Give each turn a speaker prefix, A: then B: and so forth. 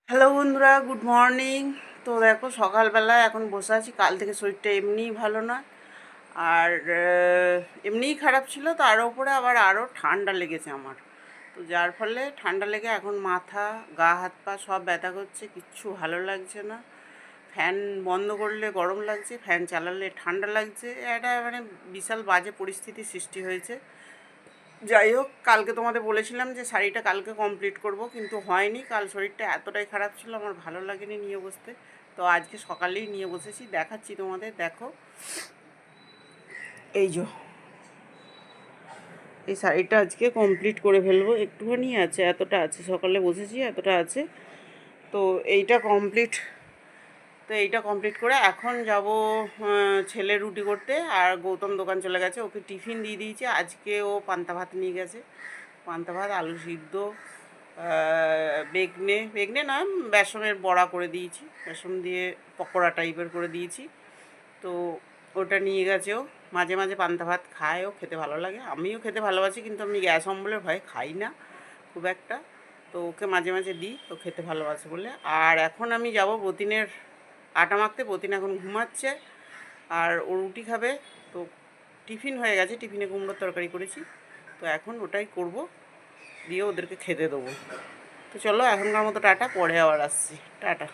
A: Hello বন্ধুরা, good morning. তো দেখো সকালবেলা এখন বসে আছি। কাল থেকে শরীরটা এমনিই ভালো নয়, আর এমনিই খারাপ ছিল, তার উপরে আবার আরও ঠান্ডা লেগেছে আমার। তো যার ফলে ঠান্ডা লেগে এখন মাথা, গা হাত পা সব ব্যথা করছে, কিচ্ছু ভালো লাগছে না। ফ্যান বন্ধ করলে গরম লাগছে, ফ্যান চালালে ঠান্ডা লাগছে। এটা মানে বিশাল বাজে পরিস্থিতির সৃষ্টি হয়েছে। যাই হোক, কালকে তোমাদের বলেছিলাম যে শাড়িটা কালকে কমপ্লিট করব, কিন্তু হয়নি। কাল শরীরটা এতটাই খারাপ ছিল, আমার ভালো লাগেনি নিয়ে বসতে। তো আজকে সকালেই নিয়ে বসেছি, দেখাচ্ছি তোমাদের। দেখো, এই যে এই শাড়িটা আজকে কমপ্লিট করে ফেলবো। একটুখানি আছে, এতটা আছে, সকালে বসেছি এতটা আছে। তো এইটা কমপ্লিট তো এইটা কমপ্লিট করে এখন যাব ছেলে রুটি করতে। আর গৌতম দোকান চলে গেছে, ওকে টিফিন দিয়ে দিয়েছি। আজকে ও পান্তা ভাত নিয়ে গেছে, পান্তা ভাত, আলু সিদ্ধ, বেগনে বেগনে না, বেসনের বড়া করে দিয়েছি, বেসন দিয়ে পকোড়া টাইপের করে দিয়েছি। তো ওটা নিয়ে গেছে ও। মাঝে মাঝে পান্তা ভাত খায়, ও খেতে ভালো লাগে, আমিও খেতে ভালোবাসি, কিন্তু আমি গ্যাস অম্বলের ভয়ে খাই না খুব একটা। তো ওকে মাঝে মাঝে দিই, ও খেতে ভালোবাসে বলে। আর এখন আমি যাব বতিনের আটা মাখতে। বতিন এখন ঘুমাচ্ছে, আর ও রুটি খাবে। তো টিফিন হয়ে গেছে, টিফিনে কুমড়োর তরকারি করেছি। তো এখন ওটাই করব, দিয়ে ওদেরকে খেতে দেবো। তো চলো, এখনকার মতো টাটা, পরে আবার আসছি। টাটা।